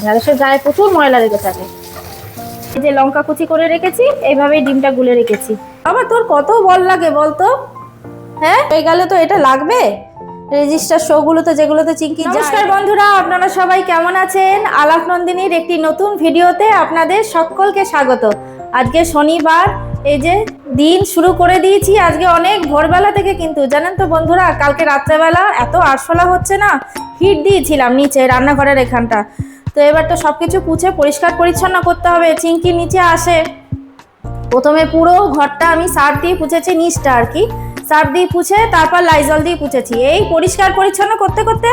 ঢ্যাঁড়সের গায়ে প্রচুর ময়লা লেগে থাকে। এই যে লঙ্কা কুচি করে রেখেছি, এইভাবেই ডিমটা গুলে রেখেছি। আবার তোর কত বল লাগে বলতো? হ্যাঁ, হয়ে গেলে তো এটা লাগবে রেজিস্টার শোগুলোতে, যেগুলোতে চিংকি। নমস্কার বন্ধুরা, আপনারা সবাই কেমন আছেন? আলাপ নন্দিনীর একটি নতুন ভিডিওতে আপনাদের সকলকে স্বাগত। আজকে শনিবার, এই যে দিন শুরু করে দিয়েছি আজকে অনেক ভোরবেলা থেকে। কিন্তু জানেন তো বন্ধুরা, কালকে রাত্রেবেলা এত আরশোলা হচ্ছে না, হিট দিয়েছিলাম নিচে রান্নাঘরের এখানটা। তো এবার তো সব কিছু পুছে পরিষ্কার পরিচ্ছন্ন করতে হবে। চিংকি নিচে আসে, প্রথমে পুরো ঘরটা আমি সার্ফ দিয়ে পুছেছি, নিচটা আর কি সার্ফ দিয়ে পুছে, তারপর লাইজল দিয়ে পুছেছি। এই পরিষ্কার পরিচ্ছন্ন করতে করতে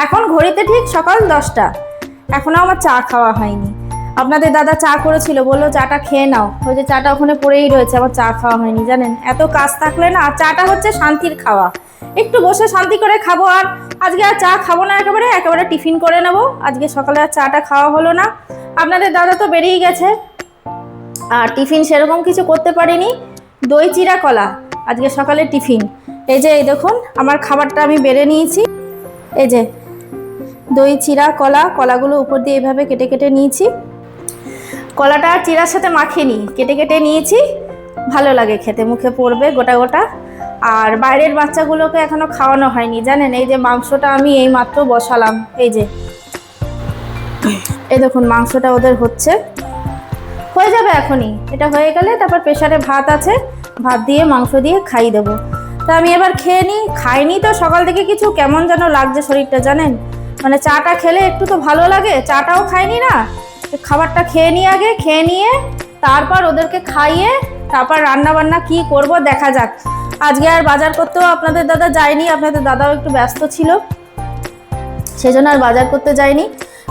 এখন ঘড়িতে ঠিক সকাল 10টা। এখনও আমার চা খাওয়া হয়নি। আপনাদের দাদা চা করেছিল, বললো চাটা খেয়ে নাও। ওই যে চাটা ওখানে পড়েই রয়েছে, আমার চা খাওয়া হয়নি। জানেন, এত কাজ থাকলে না, চাটা হচ্ছে শান্তির খাওয়া। একটু বসে শান্তি করে খাবো। আর আজকে আর চা খাবো না, একেবারে টিফিন করে নেব। আজকে সকালে আর চাটা খাওয়া হলো না। আপনাদের দাদা তো বেরিয়ে গেছে, আর টিফিন সেরকম কিছু করতে পারিনি। দই চিরা কলা আজকে সকালে টিফিন। এই যে এই দেখুন, আমার খাবারটা আমি বেড়ে নিয়েছি। এই যে দই চিরা কলা, কলাগুলো উপর দিয়ে এইভাবে কেটে কেটে নিয়েছি। কলাটা চিরার সাথে মাখিনি, কেটে কেটে নিয়েছি। ভালো লাগে খেতে, মুখে পড়বে গোটা গোটা। আর বাইরের বাচ্চাগুলোকে এখনো খাওয়ানো হয়নি জানেন। এই যে মাংসটা আমি এই মাত্র বসালাম। এই যে এই দেখুন, মাংসটা ওদের হয়ে যাবে এখনই। এটা হয়ে গেলে তারপর প্রেসারে ভাত আছে, ভাত দিয়ে মাংস দিয়ে খাইয়ে দেবো। তা আমি এবার খেয়ে নিই। খাইনি তো সকাল থেকে কিছু, কেমন যেন লাগছে শরীরটা জানেন। মানে চাটা খেলে একটু তো ভালো লাগে, চাটাও খাইনি না। খাবারটা খেয়ে নিই আগে, খেয়ে নিয়ে তারপর ওদেরকে খাইয়ে তারপর রান্না বান্না কি করব দেখা যাক। আজকে আর বাজার করতেও আপনাদের দাদা যায়নি, আপনাদের দাদাও একটু ব্যস্ত ছিল, সেজন্য আর বাজার করতে যায়নি।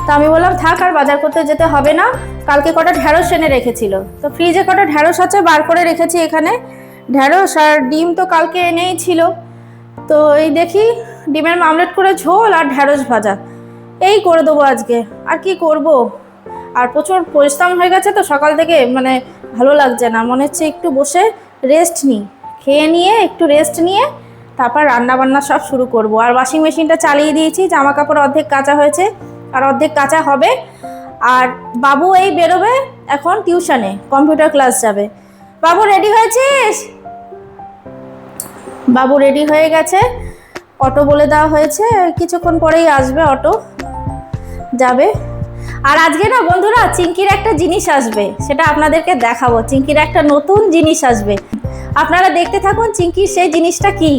তো আমি বললাম থাক, আর বাজার করতে যেতে হবে না। কালকে কটা ঢ্যাঁড়স এনে রেখেছিল, তো ফ্রিজে কটা ঢ্যাঁড়স আছে, বার করে রেখেছি এখানে। ঢ্যাঁড়স আর ডিম তো কালকে এনেই ছিল। তো এই দেখি ডিমের মামলেট করে ঝোল আর ঢ্যাঁড়স ভাজা এই করে দেবো আজকে। আর কি করব, আর প্রচুর পরিশ্রম হয়ে গেছে তো সকাল থেকে, মানে ভালো লাগছে না। মনে হচ্ছে একটু বসে রেস্ট নিই, খেয়ে নিয়ে একটু রেস্ট নিয়ে তারপর রান্না বান্না সব শুরু করব। আর ওয়াশিং মেশিনটা চালিয়ে দিয়েছি, জামা কাপড় অর্ধেক কাচা হয়েছে আর অর্ধেক কাচা হবে। আর বাবু এই বেরোবে এখন টিউশনে, কম্পিউটার ক্লাস যাবে। বাবু রেডি হয়েছিস? বাবু রেডি হয়ে গেছে, অটো বলে দেওয়া হয়েছে, কিছুক্ষণ পরেই আসবে, অটো যাবে। আর আজকে না বন্ধুরা, চিংকির একটা জিনিস আসবে, সেটা আপনাদেরকে দেখাবো। চিংকির একটা নতুন জিনিস আসবে, আপনারা দেখতে থাকুন। চিংকির সেই জিনিসটা কি,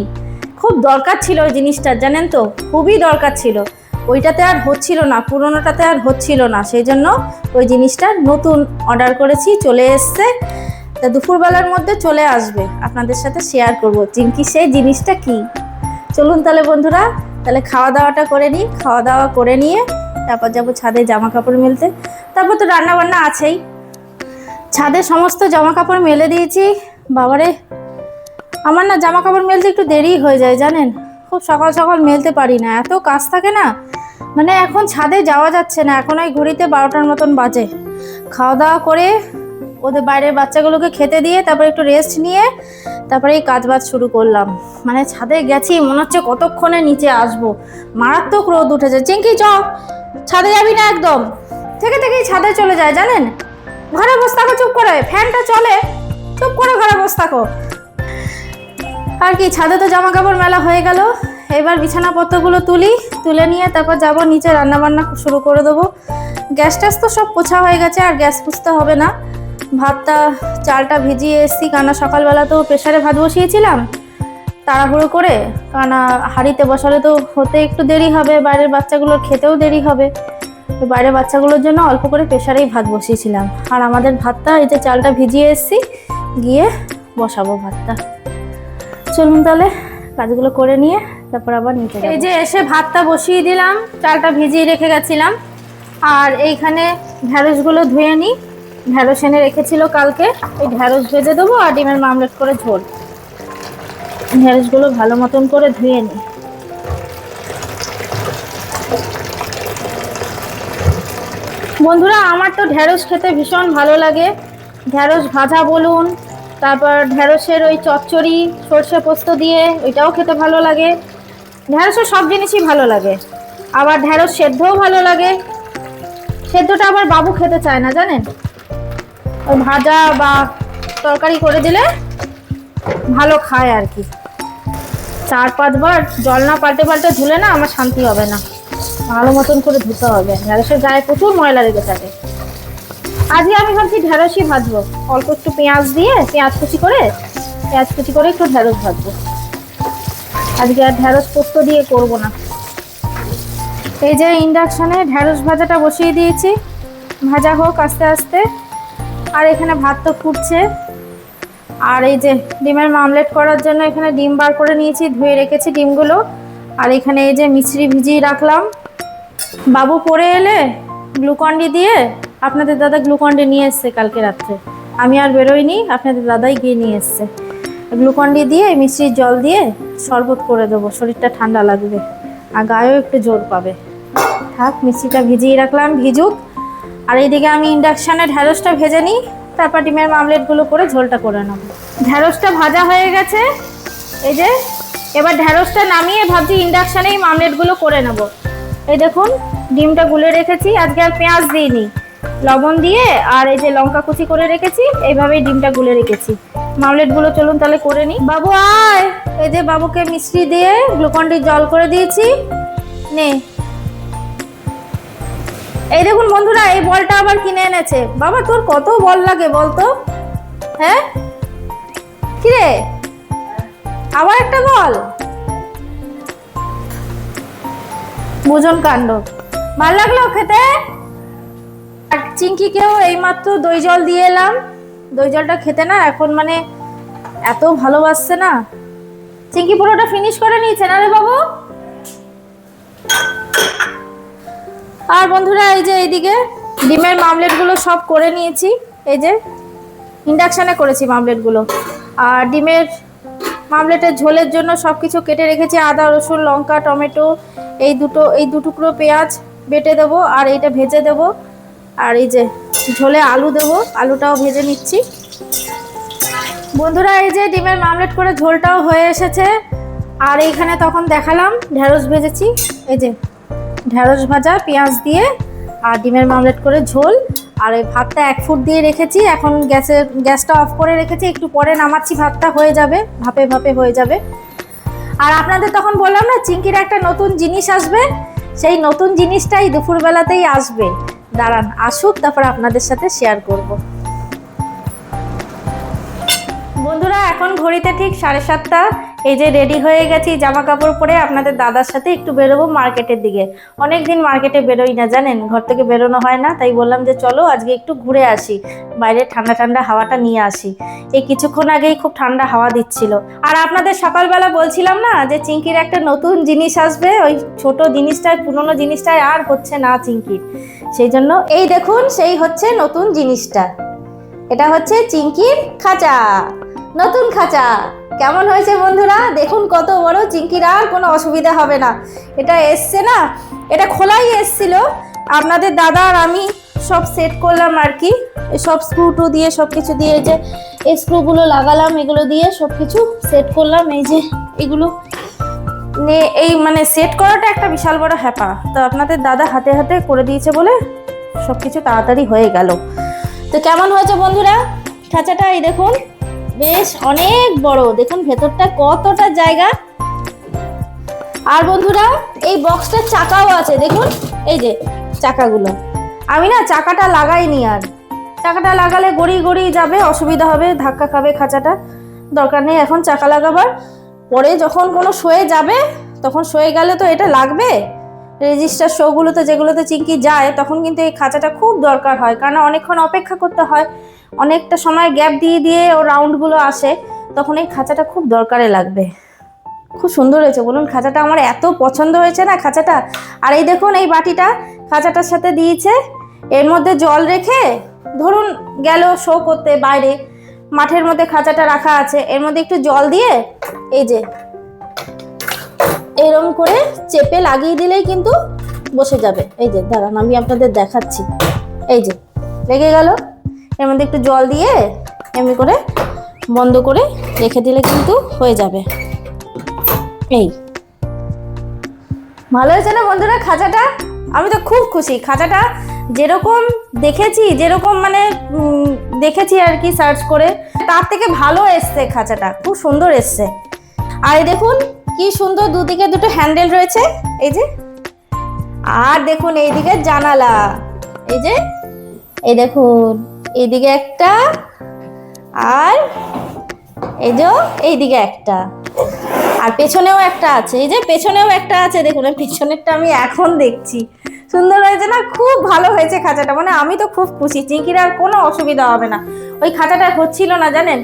খুব দরকার ছিল ওই জিনিসটা, জানেন তো, খুবই দরকার ছিল। ওইটাতে আর হচ্ছিল না, পুরোনোটাতে আর হচ্ছিল না, সেই জন্য ওই জিনিসটা নতুন অর্ডার করেছি, চলে এসছে। তা দুপুরবেলার মধ্যে চলে আসবে, আপনাদের সাথে শেয়ার করব চিংকি সেই জিনিসটা কি। চলুন তাহলে বন্ধুরা, তাহলে খাওয়া দাওয়াটা করে নিই। খাওয়া দাওয়া করে নিয়ে তারপর যাবো ছাদে জামা কাপড় মেলতে। তারপর তো রান্না বান্না আছেই। ছাদে সমস্ত জামা কাপড় মেলে দিয়েছি। বাবারে, আমার না জামা কাপড় মেলতে একটু দেরি হয়ে যায় জানেন, খুব সকাল সকাল মেলতে পারি না, এত কাজ থাকে না। মানে এখন ছাদে যাওয়া যাচ্ছে না, এখন ওই ঘড়িতে 12টার মতন বাজে। খাওয়া দাওয়া করে ওদের বাইরের বাচ্চাগুলোকে খেতে দিয়ে তারপর একটু রেস্ট নিয়ে তারপরে এই কাজবাজ শুরু করলাম। মানে ছাদে গেছি, মনে হচ্ছে কতক্ষণে নিচে আসবো, মারাত্মক রোদ উঠেছে। চিংকি চ, ছাদে যাবি না একদম, থেকে থেকেই ছাদে চলে যায় জানেন। ঘরে বসে থাকো চুপ করে, ফ্যানটা চলে, চুপ করে ঘরে বসে থাকো। আর কি, ছাদে তো জামা কাপড় মেলা হয়ে গেল। এবার বিছানাপত্রগুলো তুলে নিয়ে তারপর যাব নিচে, রান্নাবান্না শুরু করে দেবো। গ্যাস ট্যাস তো সব পোছা হয়ে গেছে, আর গ্যাস পুছতে হবে না। ভাতটা, চালটা ভিজিয়ে এসছি, কেননা সকালবেলা তো প্রেসারে ভাত বসিয়েছিলাম তাড়াহুড়ো করে, কেননা হাঁড়িতে বসালে তো হতে একটু দেরি হবে, বাইরের বাচ্চাগুলোর খেতেও দেরি হবে। তো বাইরের বাচ্চাগুলোর জন্য অল্প করে প্রেসারেই ভাত বসিয়েছিলাম। আর আমাদের ভাতটা, এই যে চালটা ভিজিয়ে এসছি, গিয়ে বসাবো ভাতটা। চলুন তাহলে কাজগুলো করে নিয়ে তারপর আবার নিচে যাবো। এই যে এসে ভাতটা বসিয়ে দিলাম, চালটা ভিজিয়ে রেখে গেছিলাম। আর এইখানে ঢ্যাঁড়সগুলো ধুয়ে নিই, ঢ্যাঁড়স এনে রেখেছিল কালকে, এই ঢ্যাঁড়স ভেজে দেবো আর ডিমের মামলেট করে ঝোল। ঢ্যাঁড়সগুলো ভালো মতন করে ধুয়ে নিই। বন্ধুরা, আমার তো ঢ্যাঁড়স খেতে ভীষণ ভালো লাগে। ঢ্যাঁড়স ভাজা বলুন, তারপর ঢ্যাঁড়সের ওই চচ্চড়ি সর্ষে পোস্ত দিয়ে, ওইটাও খেতে ভালো লাগে। ঢ্যাঁড়সের সব জিনিসই ভালো লাগে, আবার ঢ্যাঁড়স সেদ্ধও ভালো লাগে। সেদ্ধটা আবার বাবু খেতে চায় না জানেন, ওই ভাজা বা তরকারি করে দিলে ভালো খায় আর কি। 4-5 বার জল না পাল্টে পাল্টে ধুলে না আমার শান্তি হবে না, ভালো মতন করে ধুতে হবে, ঢেঁড়সের গায়ে প্রচুর ময়লা লেগে থাকে। আজকে আমি ভাবছি ঢেঁড়সই ভাজবো, অল্প একটু পেঁয়াজ দিয়ে, পেঁয়াজ কুচি করে একটু ঢেঁড়স ভাজবো। আজকে আর ঢেঁড়স পোস্ত দিয়ে করবো না। এই যে ইন্ডাকশনে ঢেঁড়স ভাজাটা বসিয়ে দিয়েছি, ভাজা হোক আস্তে আস্তে। আর এখানে ভাত তো ফুটছে। আর এই যে ডিমের মামলেট করার জন্য এখানে ডিম বার করে নিয়েছি, ধুয়ে রেখেছি ডিমগুলো। আর এখানে এই যে মিশ্রি ভিজিয়ে রাখলাম। বাবু পড়ে এলে গ্লুকন্ডি দিয়ে, আপনাদের দাদা গ্লুকন্ডি নিয়ে এসছে কালকে রাত্রে, আমি আর বেরোইনি, আপনাদের দাদাই গিয়ে নিয়ে এসছে। গ্লুকন্ডি দিয়ে মিষ্টির জল দিয়ে শরবত করে দেবো, শরীরটা ঠান্ডা লাগবে আর গায়েও একটু জোর পাবে। থাক, মিষ্টিটা ভিজিয়ে রাখলাম, ভিজুক। আর এইদিকে আমি ইন্ডাকশানে ঢেঁড়সটা ভেজে নিই, তারপর ডিমের মামলেটগুলো করে ঝোলটা করে নেব। ঢেঁড়সটা ভাজা হয়ে গেছে, এই যে এবার ঢেঁড়সটা নামিয়ে ভাবছি ইন্ডাকশানেই মামলেটগুলো করে নেব। এই দেখুন ডিমটা গুলে রেখেছি, আজকে আর পেঁয়াজ দিইনি, লবণ দিয়ে আর এই যে লঙ্কা কুচি করে রেখেছি, এইভাবেই ডিমটা গুলে রেখেছি। মামলেটগুলো চলুন তাহলে করে নিই। বাবু আয়, এই যে বাবুকে মিষ্টি দিয়ে গ্লুকন্ডির জল করে দিয়েছি, নে। এই দেখুন বন্ধুরা, এই বলটা আবার কিনে এনেছে। বাবা তোর কত বল লাগে বলতো? হ্যাঁ কিরে, আবার একটা বল? বুঝুন কাণ্ড, ভাল লাগলো খেতে। আর চিঙ্কিকেও এইমাত্র দই জল দিয়ে এলাম, দই জলটা খেতে না এখন মানে এত ভালোবাসছে না। চিঙ্কি পুরোটা ফিনিশ করে নিয়েছে না রে বাবু? আর বন্ধুরা এই যে এইদিকে ডিমের মামলেটগুলো সব করে নিয়েছি, এই যে ইন্ডাকশানে করেছি মামলেটগুলো। আর ডিমের মামলেটের ঝোলের জন্য সব কিছু কেটে রেখেছি, আদা রসুন লঙ্কা টমেটো, এই দু টুকরো পেঁয়াজ বেটে দেবো, আর এইটা ভেজে দেবো। আর এই যে ঝোলে আলু দেবো, আলুটাও ভেজে নিচ্ছি। বন্ধুরা এই যে ডিমের মামলেট করে ঝোলটাও হয়ে এসেছে। আর এইখানে তখন দেখালাম ঢেঁড়স ভেজেছি, এই যে ঢেঁড়স ভাজা পেঁয়াজ দিয়ে আর ডিমের মামলেট করে ঝোল। আর এই ভাতটা 1 ফুট দিয়ে রেখেছি, এখন গ্যাসটা অফ করে রেখেছি, একটু পরে নামাচ্ছি, ভাতটা হয়ে যাবে, ভাপে ভাপে হয়ে যাবে। আর আপনাদের তখন বললাম না চিঙ্কির একটা নতুন জিনিস আসবে, সেই নতুন জিনিসটাই দুপুরবেলাতেই আসবে। দাঁড়ান আসুক, তারপর আপনাদের সাথে শেয়ার করব। বন্ধুরা এখন ঘড়িতে ঠিক 7:30, এই যে রেডি হয়ে গেছি, জামা কাপড় পরে আপনাদের দাদার সাথে একটু বেরোবো মার্কেটের দিকে। অনেকদিন মার্কেটে বেরোই না জানেন, ঘর থেকে বেরোনো হয় না, তাই বললাম যে চলো আজকে একটু ঘুরে আসি, বাইরে ঠান্ডা ঠান্ডা হাওয়াটা নিয়ে আসি। এই কিছুক্ষণ আগেই খুব ঠান্ডা হাওয়া দিচ্ছিল। আর আপনাদের সকালবেলা বলছিলাম না যে চিঙ্কির একটা নতুন জিনিস আসবে, ওই ছোট জিনিসটায় পুরনো জিনিসটায় আর হচ্ছে না চিঙ্কির, সেই জন্য এই দেখুন সেই হচ্ছে নতুন জিনিসটা। এটা হচ্ছে চিঙ্কির খাঁচা, নতুন খাঁচা। কেমন হয়েছে বন্ধুরা? দেখুন কত বড়, চিঙ্কির আর কোনো অসুবিধা হবে না। এটা এসছে না, এটা খোলাই এসছিল, আপনাদের দাদা আর আমি সব সেট করলাম আর কি, সব স্ক্রু টু দিয়ে সব কিছু দিয়ে, এই যে এই স্ক্রুগুলো লাগালাম, এগুলো দিয়ে সব কিছু সেট করলাম। এই যে এগুলো এই মানে সেট করাটা একটা বিশাল বড় হ্যাপা, তো আপনাদের দাদা হাতে হাতে করে দিয়েছে বলে সব কিছু তাড়াতাড়ি হয়ে গেল। তো কেমন হয়েছে বন্ধুরা খাঁচাটা? এই দেখুন বেশ অনেক বড়, দেখুন ভেতরটা কতটা জায়গা। আর বন্ধুরা এই বক্সটার চাকাও আছে, দেখুন এই যে চাকাগুলো। আমি না চাকাটা লাগাইনি, আর চাকাটা লাগালে গড়িয়ে গড়িয়ে যাবে, অসুবিধা হবে, ধাক্কা খাবে খাঁচাটা, দরকার নেই এখন চাকা লাগাবার। পরে যখন কোনো শোয়ে যাবে, তখন শোয়ে গেলে তো এটা লাগবে। রেজিস্টার শোগুলোতে যেগুলোতে চিঙ্কি যায় তখন কিন্তু এই খাঁচাটা খুব দরকার হয়, কারণ অনেকক্ষণ অপেক্ষা করতে হয়, অনেকটা সময় গ্যাপ দিয়ে দিয়ে ও রাউন্ডগুলো আসে, তখন এই খাঁচাটা খুব দরকারে লাগবে। খুব সুন্দর হয়েছে বলুন খাঁচাটা, আমার এত পছন্দ হয়েছে না খাঁচাটা। আর এই দেখুন এই বাটিটা খাঁচাটার সাথে দিয়েছে, এর মধ্যে জল রেখে, ধরুন গেল শো করতে বাইরে, মাঠের মধ্যে খাঁচাটা রাখা আছে, এর মধ্যে একটু জল দিয়ে এই যে এরকম করে চেপে লাগিয়ে দিলেই কিন্তু বসে যাবে। এই যে দাঁড়ান আমি আপনাদের দেখাচ্ছি, এই যে লেগে গেল, এর মধ্যে একটু জল দিয়ে এমনি করে বন্ধ করে রেখে দিলে কিন্তু হয়ে যাবে। এই ভালো হয়েছে না বন্ধুরা খাঁচাটা? আমি তো খুব খুশি। খাঁচাটা যেরকম দেখেছি, যেরকম মানে দেখেছি আর কি সার্চ করে, তার থেকে ভালো এসছে খাঁচাটা, খুব সুন্দর এসছে। আর এই দেখুন কি সুন্দর দুদিকে দুটো হ্যান্ডেল রয়েছে, এই যে। আর দেখুন এইদিকে জানালা, এই যে, এই দেখুন এইদিকে একটা, আর এই যে এইদিকে একটা, আর পেছনেও একটা আছে, এই যে পেছনেও একটা আছে, দেখুন পেছনেরটা আমি এখন দেখছি। সুন্দর হয়েছে না? খুব ভালো হয়েছে খাঁচাটা, মানে আমি তো খুব খুশি। চিংকির আর কোনো অসুবিধা হবে না। ওই খাঁচাটা হচ্ছিল না জানেন,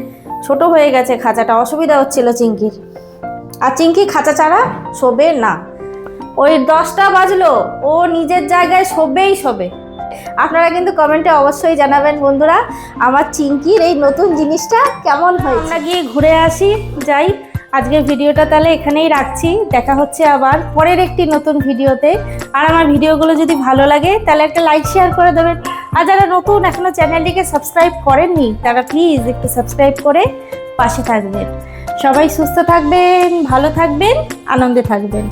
ছোট হয়ে গেছে খাঁচাটা, অসুবিধা হচ্ছিল চিংকির। আর চিংকি খাঁচা ছাড়া শোবে না, ওই 10টা বাজলো ও নিজের জায়গায় শোবেই শোবে। আপনারা কিন্তু কমেন্টে অবশ্যই জানাবেন বন্ধুরা, আমার চিংকির এই নতুন জিনিসটা কেমন হয়েছে। আমরা গিয়ে ঘুরে আসি, যাই। আজকের ভিডিওটা তাহলে এখানেই রাখছি, দেখা হচ্ছে আবার পরের একটি নতুন ভিডিওতে। আর আমার ভিডিওগুলো যদি ভালো লাগে তাহলে একটা লাইক শেয়ার করে দেবেন। আর যারা নতুন এখনো চ্যানেলটিকে সাবস্ক্রাইব করেননি তারা প্লিজ একটু সাবস্ক্রাইব করে পাশে থাকবেন। সবাই সুস্থ থাকবেন, ভালো থাকবেন, আনন্দে থাকবেন।